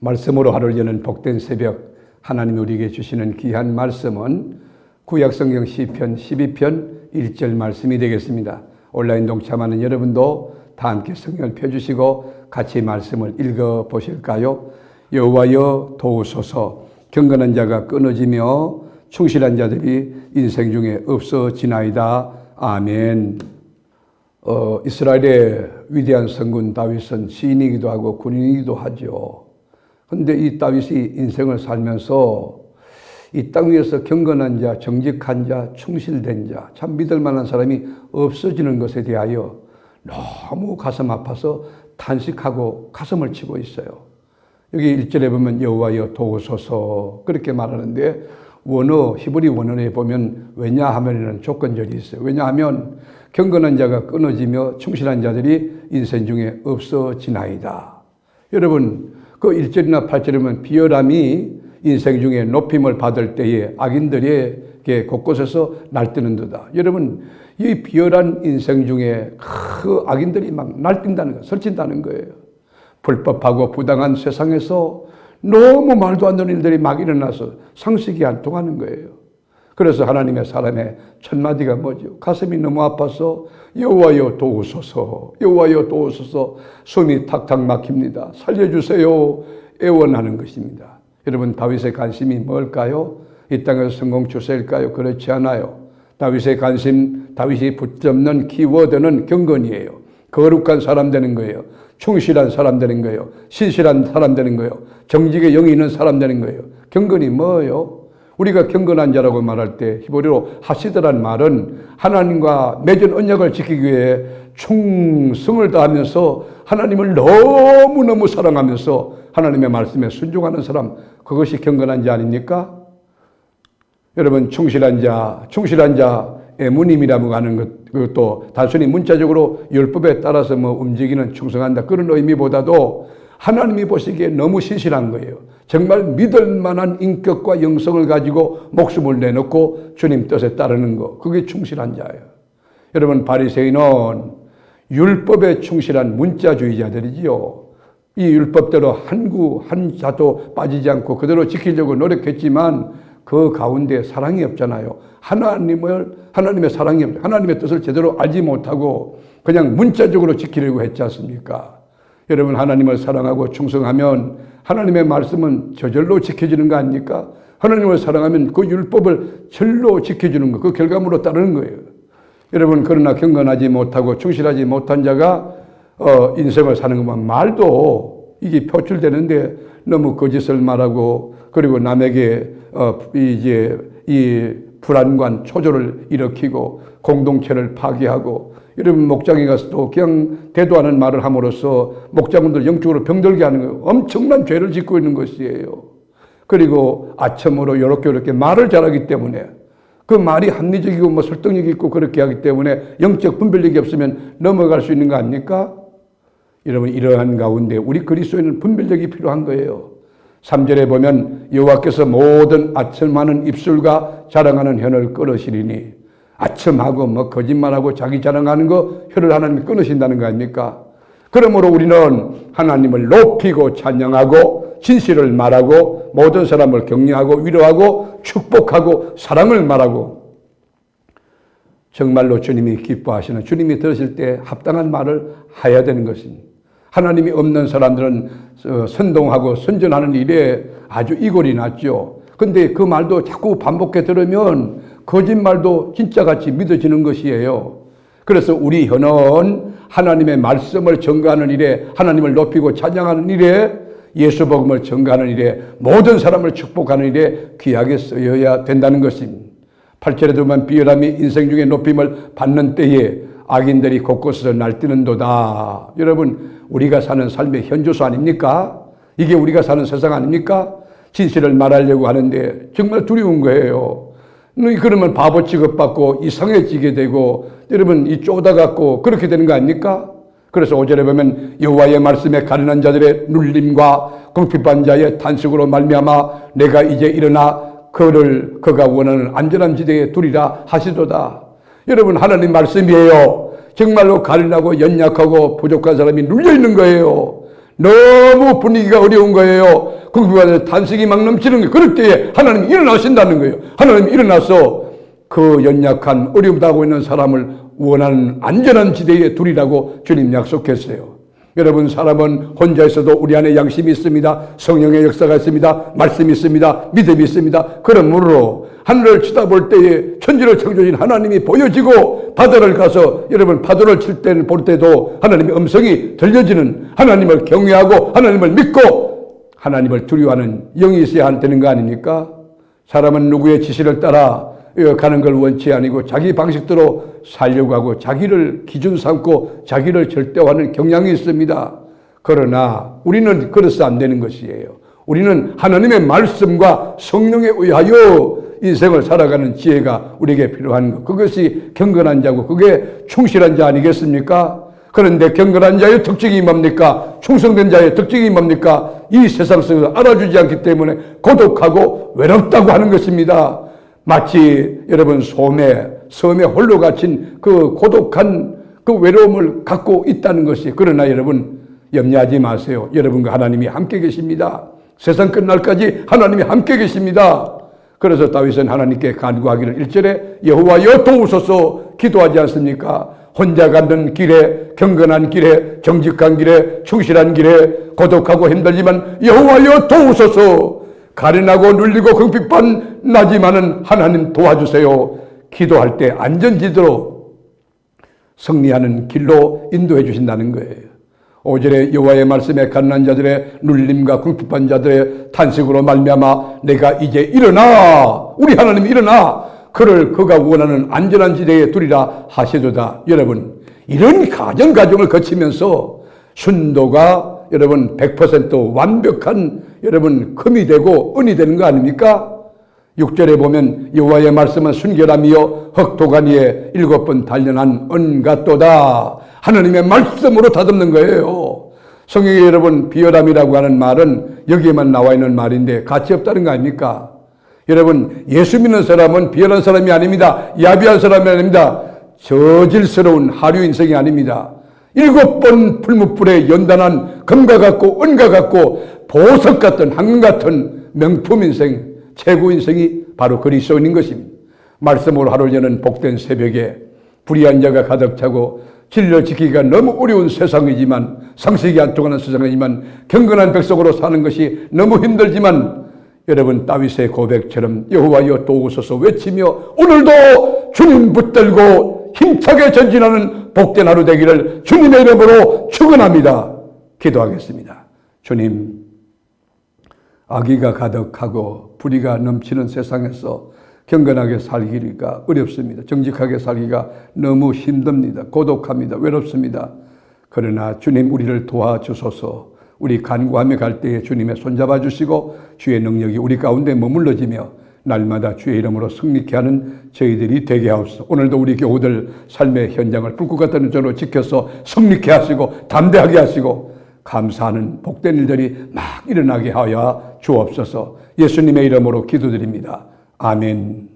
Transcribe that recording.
말씀으로 하루를 여는 복된 새벽, 하나님이 우리에게 주시는 귀한 말씀은 구약성경 시편 12편 1절 말씀이 되겠습니다. 온라인 동참하는 여러분도 다 함께 성경을 펴주시고 같이 말씀을 읽어보실까요? 여호와여 도우소서. 경건한 자가 끊어지며 충실한 자들이 인생 중에 없어지나이다. 아멘. 이스라엘의 위대한 성군 다윗은 시인이기도 하고 군인이기도 하죠. 그런데 이 다윗이 인생을 살면서 이 땅 위에서 경건한 자, 정직한 자, 충실된 자, 참 믿을 만한 사람이 없어지는 것에 대하여 너무 가슴 아파서 탄식하고 가슴을 치고 있어요. 여기 1절에 보면 여호와여 도우소서 그렇게 말하는데 히브리 원어에 보면 왜냐하면이라는 조건절이 있어요. 왜냐하면 경건한 자가 끊어지며 충실한 자들이 인생 중에 없어지나이다. 여러분 그 1절이나 8절에 보면 비열함이 인생 중에 높임을 받을 때에 악인들에게 곳곳에서 날뛰는도다. 여러분 이 비열한 인생 중에 그 악인들이 막 날뛴다는 거예요. 설친다는 거예요. 불법하고 부당한 세상에서 너무 말도 안 되는 일들이 막 일어나서 상식이 안 통하는 거예요. 그래서 하나님의 사람의 첫 마디가 뭐죠? 가슴이 너무 아파서 여호와여 도우소서, 여호와여 도우소서. 숨이 탁탁 막힙니다. 살려주세요. 애원하는 것입니다. 여러분 다윗의 관심이 뭘까요? 이 땅에서 성공 추세일까요? 그렇지 않아요. 다윗의 관심, 다윗이 붙잡는 키워드는 경건이에요. 거룩한 사람 되는 거예요. 충실한 사람 되는 거예요. 신실한 사람 되는 거예요. 정직의 영이 있는 사람 되는 거예요. 경건이 뭐예요? 우리가 경건한 자라고 말할 때 히브리어로 하시드란 말은 하나님과 맺은 언약을 지키기 위해 충성을 다하면서 하나님을 너무너무 사랑하면서 하나님의 말씀에 순종하는 사람, 그것이 경건한 자 아닙니까? 여러분 충실한 자, 애무님이라고 하는 그것도 단순히 문자적으로 율법에 따라서 움직이는 충성한다 그런 의미보다도 하나님이 보시기에 너무 신실한 거예요. 정말 믿을 만한 인격과 영성을 가지고 목숨을 내놓고 주님 뜻에 따르는 거, 그게 충실한 자예요. 여러분 바리새인은 율법에 충실한 문자주의자들이지요. 이 율법대로 한 자도 빠지지 않고 그대로 지키려고 노력했지만 그 가운데 사랑이 없잖아요. 하나님의 사랑이 없죠. 하나님의 뜻을 제대로 알지 못하고 그냥 문자적으로 지키려고 했지 않습니까? 여러분 하나님을 사랑하고 충성하면 하나님의 말씀은 저절로 지켜지는 거 아닙니까? 하나님을 사랑하면 그 율법을 절로 지켜주는 거, 그 결과물로 따르는 거예요. 여러분 그러나 경건하지 못하고 충실하지 못한 자가 인생을 사는 것만 말도 이게 표출되는데 너무 거짓을 말하고 그리고 남에게 이 불안관, 초조를 일으키고 공동체를 파괴하고 여러분 목장에 가서 또 그냥 대도하는 말을 함으로써 목장분들 영적으로 병들게 하는 거예요. 엄청난 죄를 짓고 있는 것이에요. 그리고 아첨으로 이렇게 말을 잘하기 때문에 그 말이 합리적이고 설득력 있고 그렇게 하기 때문에 영적 분별력이 없으면 넘어갈 수 있는 거 아닙니까? 여러분 이러한 가운데 우리 그리스도인은 분별력이 필요한 거예요. 3절에 보면 여호와께서 모든 아첨하는 입술과 자랑하는 혀를 끊으시리니 아첨하고 거짓말하고 자기 자랑하는 거 혀를 하나님이 끊으신다는 거 아닙니까? 그러므로 우리는 하나님을 높이고 찬양하고 진실을 말하고 모든 사람을 격려하고 위로하고 축복하고 사랑을 말하고 정말로 주님이 기뻐하시는 주님이 들으실 때 합당한 말을 해야 되는 것입니다. 하나님이 없는 사람들은 선동하고 선전하는 일에 아주 이골이 났죠. 근데 그 말도 자꾸 반복해 들으면 거짓말도 진짜같이 믿어지는 것이에요. 그래서 우리 혀는 하나님의 말씀을 전가하는 일에 하나님을 높이고 찬양하는 일에 예수 복음을 전가하는 일에 모든 사람을 축복하는 일에 귀하게 쓰여야 된다는 것입니다. 8절에 보면 비열함이 인생 중에 높임을 받는 때에 악인들이 곳곳에서 날뛰는도다. 여러분 우리가 사는 삶의 현주소 아닙니까? 이게 우리가 사는 세상 아닙니까? 진실을 말하려고 하는데 정말 두려운 거예요. 그러면 바보 취급받고 이상해지게 되고 여러분 이 쪼다갖고 그렇게 되는 거 아닙니까? 그래서 5절에 보면 여호와의 말씀에 가련한 자들의 눌림과 궁핍한 자의 탄식으로 말미암아 내가 이제 일어나 그가 원하는 안전한 지대에 두리라 하시도다. 여러분 하나님 말씀이에요. 정말로 가련하고 연약하고 부족한 사람이 눌려있는 거예요. 너무 분위기가 어려운 거예요. 궁핍하면서 탄식이 막 넘치는 거예요. 그럴 때에 하나님이 일어나신다는 거예요. 하나님이 일어나서 그 연약한 어려움 당하고 있는 사람을 원하는 안전한 지대에 두리라고 주님 약속했어요. 여러분, 사람은 혼자 있어도 우리 안에 양심이 있습니다. 성령의 역사가 있습니다. 말씀이 있습니다. 믿음이 있습니다. 그러므로 하늘을 쳐다볼 때에 천지를 창조하신 하나님이 보여지고, 바다를 가서 여러분 파도를 칠 때는 볼 때도 하나님의 음성이 들려지는, 하나님을 경외하고 하나님을 믿고 하나님을 두려워하는 영이 있어야 되는 거 아닙니까? 사람은 누구의 지시를 따라 가는 걸 원치 아니고 자기 방식대로 살려고 하고 자기를 기준 삼고 자기를 절대화하는 경향이 있습니다. 그러나 우리는 그래서 안 되는 것이에요. 우리는 하나님의 말씀과 성령에 의하여 인생을 살아가는 지혜가 우리에게 필요한 것, 그것이 경건한 자고 그게 충실한 자 아니겠습니까? 그런데 경건한 자의 특징이 뭡니까? 충성된 자의 특징이 뭡니까? 이 세상 속에서 알아주지 않기 때문에 고독하고 외롭다고 하는 것입니다. 마치 여러분 섬에 홀로 갇힌 그 고독한 그 외로움을 갖고 있다는 것이, 그러나 여러분 염려하지 마세요. 여러분과 하나님이 함께 계십니다. 세상 끝날까지 하나님이 함께 계십니다. 그래서 다윗은 하나님께 간구하기를 1절에 여호와여 도우소서 기도하지 않습니까? 혼자 가는 길에, 경건한 길에, 정직한 길에, 충실한 길에 고독하고 힘들지만 여호와여 도우소서, 가련하고 눌리고 궁핍한 나지만은 하나님 도와주세요. 기도할 때 안전지대로 승리하는 길로 인도해 주신다는 거예요. 5절에 여호와의 말씀에 가난한 자들의 눌림과 궁핍한 자들의 탄식으로 말미암아 내가 이제 일어나, 우리 하나님이 일어나 그를 그가 원하는 안전한 지대에 두리라 하시도다. 여러분, 이런 과정을 거치면서 순도가 여러분 100% 완벽한 여러분 금이 되고 은이 되는 거 아닙니까? 6절에 보면 여호와의 말씀은 순결함이요 흑토가니에 7번 단련한 은 같도다. 하나님의 말씀으로 다듬는 거예요. 성경에 여러분 비열함이라고 하는 말은 여기에만 나와 있는 말인데 가치 없다는 거 아닙니까? 여러분, 예수 믿는 사람은 비열한 사람이 아닙니다. 야비한 사람이 아닙니다. 저질스러운 하류 인생이 아닙니다. 7번 풀무불에 연단한 금과 같고 은과 같고 보석 같은 황금 같은 명품 인생, 최고 인생이 바로 그리스도인인 것입니다. 말씀으로 하루 여는 복된 새벽에 불의한 자가 가득 차고 진리를 지키기가 너무 어려운 세상이지만, 상식이 안 통하는 세상이지만, 경건한 백성으로 사는 것이 너무 힘들지만, 여러분 다윗의 고백처럼 여호와여 도우소서 외치며 오늘도 주님 붙들고 힘차게 전진하는 복된 하루 되기를 주님의 이름으로 축원합니다. 기도하겠습니다. 주님, 악의가 가득하고 불의가 넘치는 세상에서 경건하게 살기가 어렵습니다. 정직하게 살기가 너무 힘듭니다. 고독합니다. 외롭습니다. 그러나 주님, 우리를 도와주소서. 우리 간구하며 갈 때에 주님의 손잡아 주시고 주의 능력이 우리 가운데 머물러지며 날마다 주의 이름으로 승리케 하는 저희들이 되게 하옵소서. 오늘도 우리 교우들 삶의 현장을 불꽃 같은 전으로 지켜서 승리케 하시고 담대하게 하시고 감사하는 복된 일들이 막 일어나게 하여 주옵소서. 예수님의 이름으로 기도드립니다. 아멘.